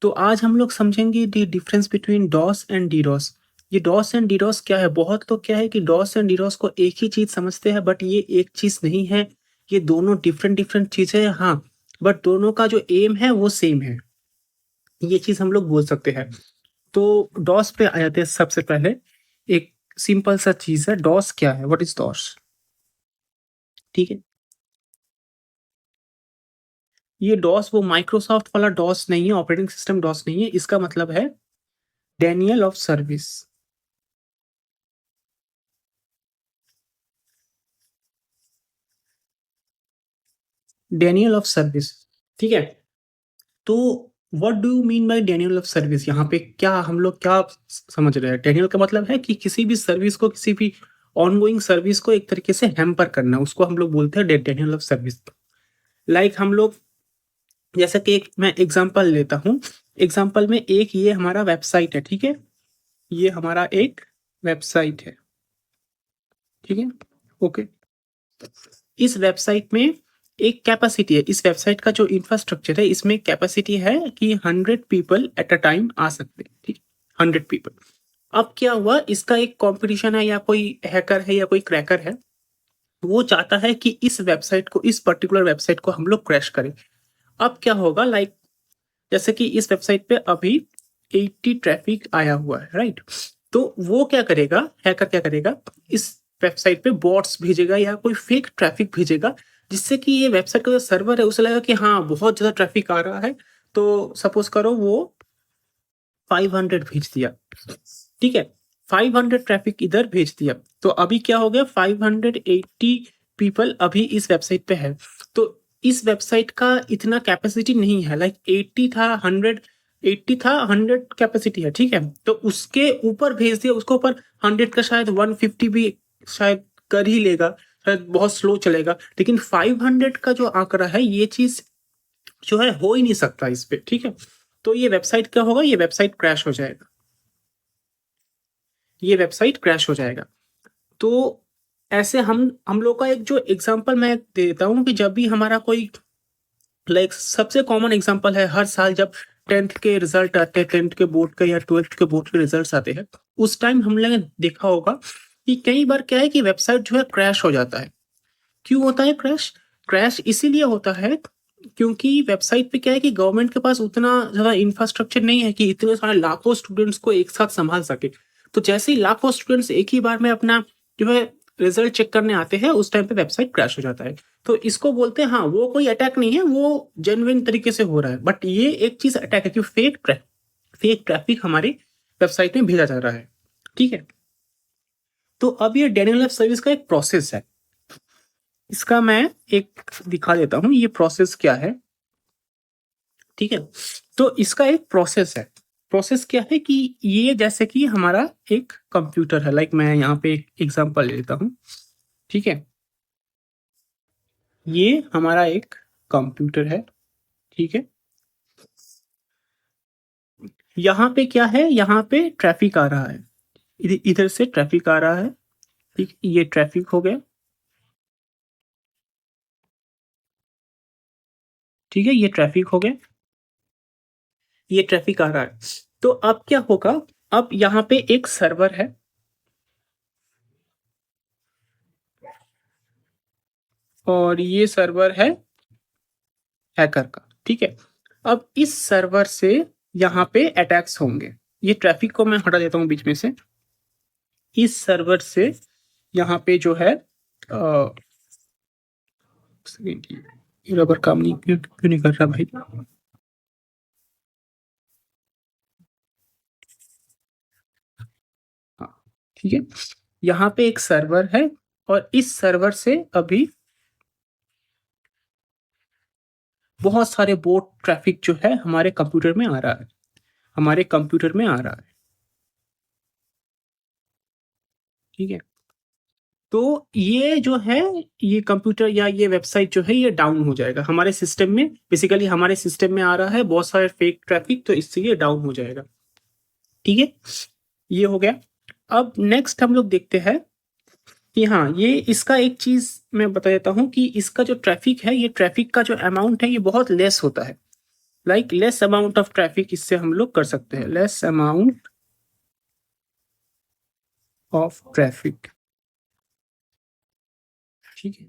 तो आज हम लोग समझेंगे the difference between DoS and DDoS. ये डॉस एंड डीडॉस क्या है? बहुत लोग क्या है कि डॉस एंड डीडॉस को एक ही चीज समझते हैं, बट ये एक चीज नहीं है। ये दोनों डिफरेंट डिफरेंट चीजें हैं, हाँ, बट दोनों का जो एम है वो सेम है। ये चीज हम लोग बोल सकते हैं। तो डॉस पे आ जाते हैं सबसे पहले। एक सिंपल सा चीज है, डॉस क्या है? What is DoS? ठीक है, ये डॉस वो माइक्रोसॉफ्ट वाला डॉस नहीं है, ऑपरेटिंग सिस्टम डॉस नहीं है। इसका मतलब है Daniel of service. Daniel of service, ठीक है। तो what do you mean by Daniel of service? यहाँ पे क्या हम लोग क्या समझ रहे हैं? डेनियल का मतलब है कि किसी भी सर्विस को, किसी भी ऑनगोइंग सर्विस को एक तरीके से हैम्पर करना, उसको हम लोग बोलते हैं डेनियल ऑफ सर्विस। लाइक हम लोग, जैसे कि एक मैं एग्जांपल लेता हूँ। एग्जांपल में एक ये हमारा वेबसाइट है, ठीक है। ये हमारा एक वेबसाइट है, ठीक है, ओके। इस वेबसाइट में एक कैपेसिटी है। इस वेबसाइट का जो इंफ्रास्ट्रक्चर है, इसमें कैपेसिटी है कि 100 पीपल एट अ टाइम आ सकते हैं, ठीक। 100 पीपल। अब क्या हुआ, इसका एक कंपटीशन है, या कोई हैकर है या कोई क्रैकर है, वो चाहता है कि इस वेबसाइट को, इस पर्टिकुलर वेबसाइट को हम लोग क्रैश करें। अब क्या होगा, लाइक जैसे कि इस वेबसाइट पे अभी 80 ट्रैफिक आया हुआ है, राइट। तो वो क्या करेगा, हैकर क्या करेगा, इस वेबसाइट पे बॉट्स भेजेगा या कोई फेक ट्रैफिक भेजेगा, जिससे कि ये वेबसाइट का जो सर्वर है उसे लगेगा कि हाँ बहुत ज्यादा ट्रैफिक आ रहा है। तो सपोज करो वो 500 भेज दिया, ठीक है। 500 ट्रैफिक इधर भेज दिया, तो अभी क्या हो गया, 580 पीपल अभी इस वेबसाइट पे है। तो इस वेबसाइट का इतना कैपेसिटी नहीं है, लाइक 80 था, 100, 80 था, 100 कैपेसिटी है, ठीक है। तो उसके ऊपर भेज दिया, उसके ऊपर 100 का शायद 150 भी शायद कर ही लेगा, शायद बहुत स्लो चलेगा। लेकिन 500 का जो आंकड़ा है, ये चीज जो है हो ही नहीं सकता इस पे, ठीक है। तो ये वेबसाइट क्या होगा, ये वेबसाइट क्रैश हो जाएगा, ये वेबसाइट क्रैश हो जाएगा। तो ऐसे हम लोग का एक जो एग्जांपल मैं देता हूँ कि जब भी हमारा कोई, लाइक सबसे कॉमन एग्जांपल है, हर साल जब 10th के रिजल्ट आते हैं, 10th के बोर्ड के या 12th के बोर्ड के रिजल्ट आते हैं, उस टाइम हम लोगों ने देखा होगा कि कई बार क्या है कि वेबसाइट जो है क्रैश हो जाता है। क्यों होता है क्रैश? क्रैश इसीलिए होता है क्योंकि वेबसाइट पे क्या है कि गवर्नमेंट के पास उतना ज्यादा इंफ्रास्ट्रक्चर नहीं है कि इतने सारे लाखों स्टूडेंट्स को एक साथ संभाल सके। तो जैसे ही लाखों स्टूडेंट्स एक ही बार में अपना जो है रिजल्ट चेक करने आते हैं, उस टाइम पे वेबसाइट क्रैश हो जाता है। तो इसको बोलते हैं, हाँ वो कोई अटैक नहीं है, वो जेन्युइन तरीके से हो रहा है, बट ये एक चीज अटैक है कि फेक ट्रैफिक हमारी वेबसाइट में भेजा जा रहा है, ठीक है। तो अब ये डेनियल ऑफ सर्विस का एक प्रोसेस है। इसका मैं एक दिखा देता हूँ, ये प्रोसेस क्या है, ठीक है। तो इसका एक प्रोसेस है। प्रोसेस क्या है कि ये जैसे कि हमारा एक कंप्यूटर है, लाइक मैं यहाँ पे एक एग्जांपल ले लेता हूँ, ठीक है। ये हमारा एक कंप्यूटर है, ठीक है। यहाँ पे क्या है, यहाँ पे ट्रैफिक आ रहा है, इधर से ट्रैफिक आ रहा है, ठीक। ये ट्रैफिक हो गया, ठीक है, ये ट्रैफिक हो गया, ये ट्रैफिक आ रहा है। तो अब क्या होगा, अब यहाँ पे एक सर्वर है, और ये सर्वर है हैकर का, ठीक है। अब इस सर्वर से यहाँ पे अटैक्स होंगे। ये ट्रैफिक को मैं हटा देता हूँ बीच में से। इस सर्वर से यहाँ पे जो है सेकंड, ये रबर काम नहीं, क्यों क्यों नहीं कर रहा भाई? हाँ, ठीक है। यहाँ पे एक सर्वर है, और इस सर्वर से अभी बहुत सारे बोट ट्रैफिक जो है हमारे कंप्यूटर में आ रहा है, हमारे कंप्यूटर में आ रहा है, ठीक है। तो ये जो है, ये कंप्यूटर या ये वेबसाइट जो है, ये डाउन हो जाएगा हमारे सिस्टम में। बेसिकली हमारे सिस्टम में आ रहा है बहुत सारे फेक ट्रैफिक, तो इससे ये डाउन हो जाएगा, ठीक है। ये हो गया। अब नेक्स्ट हम लोग देखते हैं कि हाँ, ये इसका एक चीज मैं बता देता हूँ कि इसका जो ट्रैफिक है, ये ट्रैफिक का जो अमाउंट है, ये बहुत लेस होता है। Like less amount of traffic, इससे हम लोग कर सकते हैं लेस अमाउंट ऑफ ट्रैफिक, ठीक है।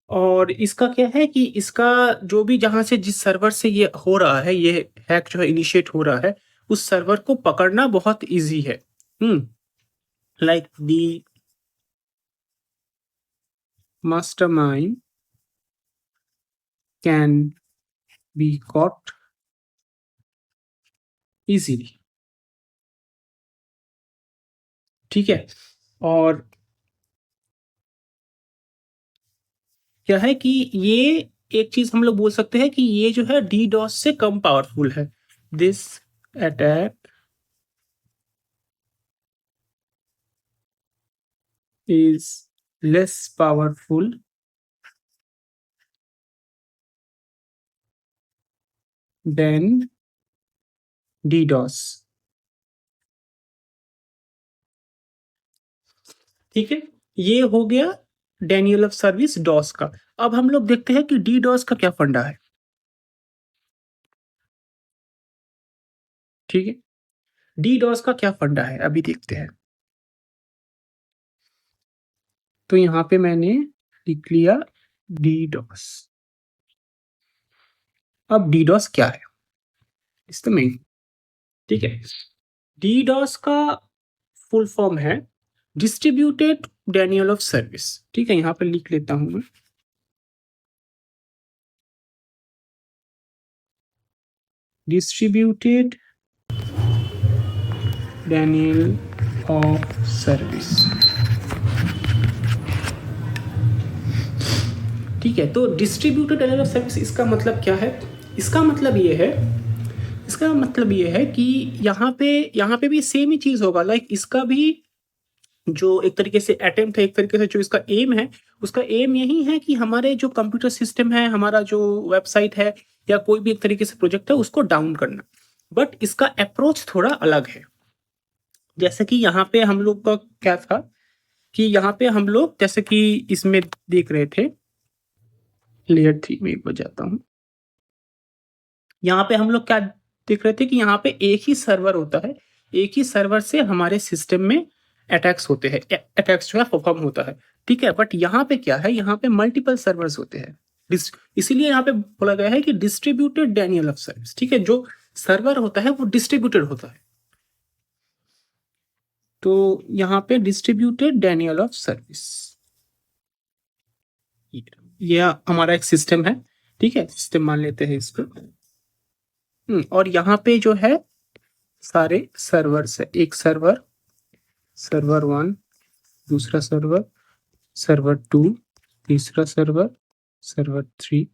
और इसका क्या है कि इसका जो भी जहां से जिस सर्वर से ये हो रहा है, ये हैक जो है इनिशिएट हो रहा है, उस सर्वर को पकड़ना बहुत इजी है। Like the mastermind can be caught easily, ठीक है। और क्या है कि ये एक चीज हम लोग बोल सकते हैं कि ये जो है डीडॉस से कम पावरफुल है। This attack is less powerful than DDoS, ठीक है। ये हो गया डेनियल ऑफ सर्विस डॉस का। अब हम लोग देखते हैं कि डीडॉस का क्या फंडा है, ठीक है। डीडॉस का क्या फंडा है अभी देखते हैं। तो यहाँ पे मैंने लिख लिया डीडॉस। अब डीडॉस क्या है, इस तो मेन, ठीक है। डीडॉस का फुल फॉर्म है डिस्ट्रीब्यूटेड डेनियल ऑफ सर्विस, ठीक है। यहाँ पे लिख लेता हूं मैं, डिस्ट्रीब्यूटेड डेनियल ऑफ सर्विस, ठीक है। तो डिस्ट्रीब्यूटेड डेनियल ऑफ सर्विस इसका मतलब क्या है? इसका मतलब ये है, इसका मतलब ये है कि यहाँ पे भी सेम ही चीज होगा। लाइक इसका भी जो एक तरीके से अटेम्प्ट है, एक तरीके से जो इसका एम है, उसका एम यही है कि हमारे जो कंप्यूटर सिस्टम है, हमारा जो वेबसाइट है या कोई भी एक तरीके से प्रोजेक्ट है, उसको डाउन करना। बट इसका अप्रोच थोड़ा अलग है। जैसे कि यहाँ पे हम लोग का क्या था कि यहाँ पे हम लोग जैसे कि इसमें देख रहे थे, लेयर 3 में एक बार जाता हूँ। यहाँ पे हम लोग क्या देख रहे थे कि यहाँ पे एक ही सर्वर होता है, एक ही सर्वर से हमारे सिस्टम में अटैक्स होते हैं, अटैक्स जो है परफॉर्म होता है, ठीक है। बट यहाँ पे क्या है, यहाँ पे मल्टीपल सर्वर्स होते हैं। इसीलिए यहाँ पे बोला गया है कि डिस्ट्रीब्यूटेड डेनियल ऑफ सर्विस, ठीक है। जो सर्वर होता है वो डिस्ट्रीब्यूटेड होता है। तो यहाँ पे डिस्ट्रीब्यूटेड डेनियल ऑफ सर्विस, ये हमारा एक सिस्टम है, ठीक है। सिस्टम मान लेते हैं इसको। और यहाँ पे जो है सारे सर्वर्स है, एक सर्वर, सर्वर 1, दूसरा सर्वर, सर्वर 2, तीसरा सर्वर, सर्वर 3,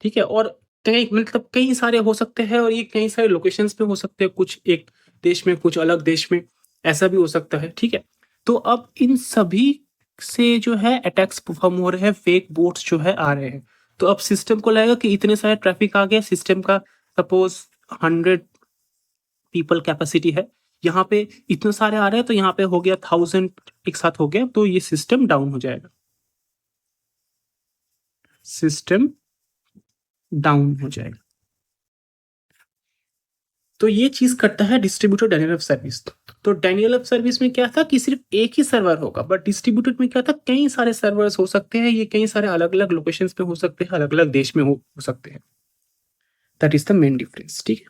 ठीक है। और कई मतलब कई सारे हो सकते हैं, और ये कई सारे लोकेशंस पे हो सकते हैं, कुछ एक देश में, कुछ अलग देश में, ऐसा भी हो सकता है, ठीक है। तो अब इन सभी से जो है अटैक्स परफॉर्म हो रहे हैं, फेक बोट्स जो है आ रहे हैं। तो अब सिस्टम को लगेगा कि इतने सारे ट्रैफिक आ गया सिस्टम का, सपोज 100 पीपल कैपेसिटी है, यहाँ पे इतने सारे आ रहे हैं, तो यहाँ पे हो गया 1000 एक साथ हो गया, तो ये सिस्टम डाउन हो जाएगा, सिस्टम डाउन हो जाएगा। तो ये चीज करता है डिस्ट्रीब्यूटेड डेनियल ऑफ सर्विस। तो डेनियल ऑफ सर्विस में क्या था कि सिर्फ एक ही सर्वर होगा, बट डिस्ट्रीब्यूटेड में क्या था, कई सारे सर्वर्स हो सकते हैं, ये कई सारे अलग अलग लोकेशंस पे हो सकते हैं, अलग अलग देश में हो सकते हैं। That is the main difference, ठीक है।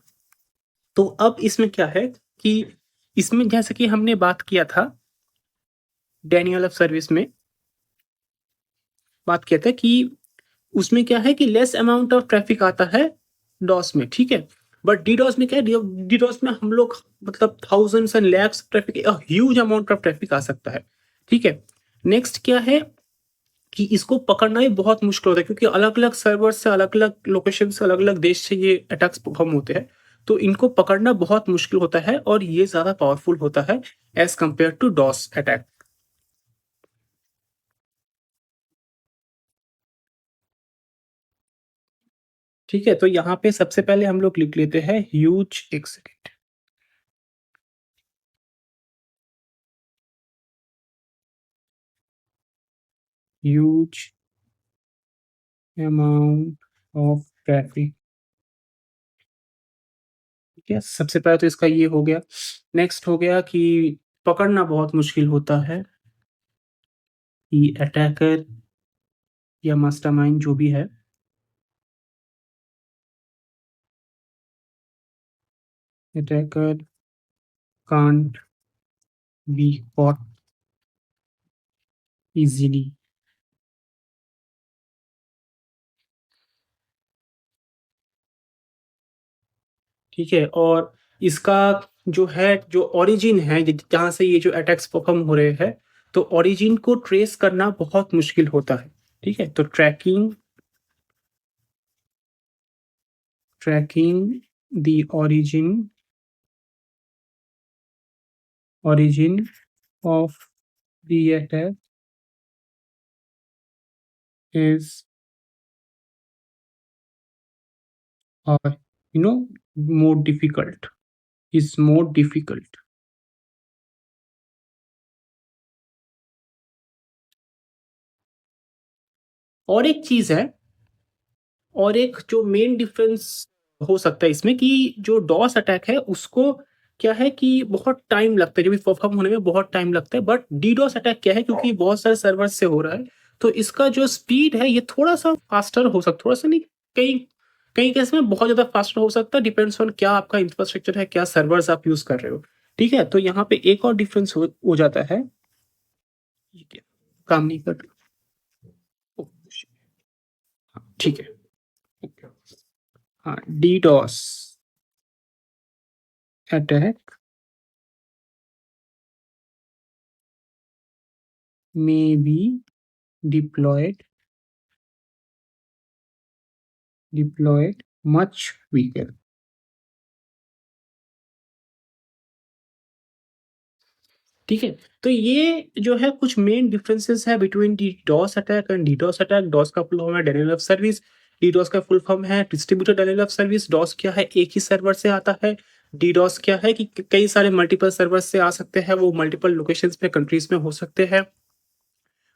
तो अब इसमें क्या है कि इसमें जैसे कि हमने बात किया था, डेनियल ऑफ सर्विस में बात किया था कि उसमें क्या है कि लेस अमाउंट ऑफ ट्रैफिक आता है डॉस में, ठीक है। बट डीडॉस में क्या है, डीडॉस में हम लोग मतलब thousands and lakhs traffic, huge amount of traffic आ सकता है, ठीक है। नेक्स्ट क्या है कि इसको पकड़ना ही बहुत मुश्किल होता है, क्योंकि अलग अलग सर्वर से, अलग अलग लोकेशन से, अलग अलग देश से ये अटैक्स परफॉर्म होते हैं। तो इनको पकड़ना बहुत मुश्किल होता है, और ये ज्यादा पावरफुल होता है as compare to DoS attack, ठीक है। तो यहाँ पे सबसे पहले हम लोग लिख लेते हैं ह्यूज, एक second, huge amount of traffic ठीक है? सबसे पहले तो इसका ये हो गया। नेक्स्ट हो गया कि पकड़ना बहुत मुश्किल होता है कि अटैकर या मास्टरमाइंड जो भी है, attacker can't be caught easily. ठीक है? और इसका जो है, जो ओरिजिन है ज जहाँ से ये जो अटैक्स परफ़ॉर्म हो रहे हैं, तो ओरिजिन को ट्रेस करना बहुत मुश्किल होता है। ठीक है? तो tracking the origin of the attack is, uh, you know, more difficult, is more difficult. और एक चीज़ है, और एक जो मेन डिफरेंस हो सकता है इसमें, कि जो डॉस अटैक है उसको क्या है कि बहुत टाइम लगता है, जब भी परफॉर्म होने में बहुत टाइम लगता है। बट डीडोस अटैक क्या है, क्योंकि बहुत सारे सर्वर्स से हो रहा है, तो इसका जो स्पीड है ये थोड़ा सा फास्टर हो सकता, थोड़ा सा नहीं, कई कई केस में बहुत ज्यादा फास्टर हो सकता है। डिपेंड्स ऑन क्या आपका इंफ्रास्ट्रक्चर है, क्या सर्वर्स आप यूज कर रहे हो। ठीक है? तो यहाँ पे एक और डिफरेंस हो जाता है। ये क्या काम नहीं कर रहा? ओह, ठीक है। ओके। हाँ, DDoS attack may be deployed much quicker। ठीक है? तो ये जो है कुछ मेन डिफरेंसेस है between DDoS attack and DDoS attack. DoS का फुल फॉर्म है डिनायल ऑफ सर्विस, डीडोस का फुल फॉर्म है distributed denial of service. DoS क्या है, एक ही सर्वर से आता है। डीडोस क्या है कि कई सारे मल्टीपल सर्वर से आ सकते हैं, वो मल्टीपल लोकेशंस में, कंट्रीज में हो सकते हैं।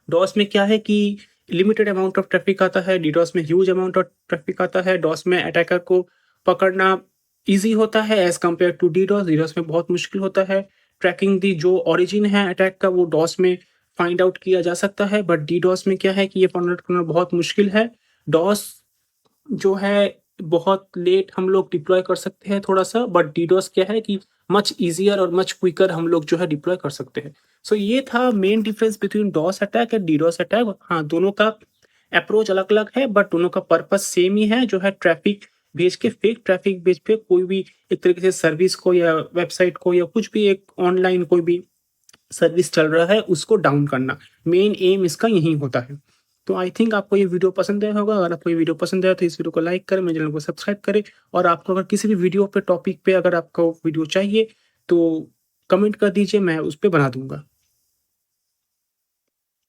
डॉस में क्या है कि लिमिटेड अमाउंट ऑफ ट्रैफिक आता है, डीडोस में ह्यूज अमाउंट ऑफ ट्रैफिक आता है। डॉस में अटैकर को पकड़ना ईज़ी होता है as compare to DDoS. DDoS में बहुत मुश्किल होता है। ट्रैकिंग दी जो ओरिजिन है अटैक का, वो डॉस में फाइंड आउट किया जा सकता है, बट डीडोस में क्या है कि ये फाइंड आउट करना बहुत मुश्किल है। डॉस जो है बहुत लेट हम लोग डिप्लॉय कर सकते हैं थोड़ा-सा, बट डीडोस क्या है कि मच ईज़ियर और मच क्विकर हम लोग जो है डिप्लॉय कर सकते हैं। सो ये था main difference between DoS attack and DDoS attack. हाँ, दोनों का अप्रोच अलग-अलग है, बट दोनों का पर्पस सेम ही है, जो है ट्रैफिक भेज के, फेक ट्रैफिक भेज के कोई भी एक तरीके से सर्विस को या वेबसाइट को या कुछ भी एक ऑनलाइन कोई भी सर्विस चल रहा है उसको डाउन करना। मेन एम इसका यही होता है। तो आई थिंक आपको ये वीडियो पसंद आया होगा। अगर आपको ये वीडियो पसंद आया तो इस वीडियो को लाइक करें, मेरे चैनल को सब्सक्राइब करें, और आपको अगर किसी भी वीडियो पे, टॉपिक पे अगर आपको वीडियो चाहिए तो कमेंट कर दीजिए, मैं उस पे बना दूँगा।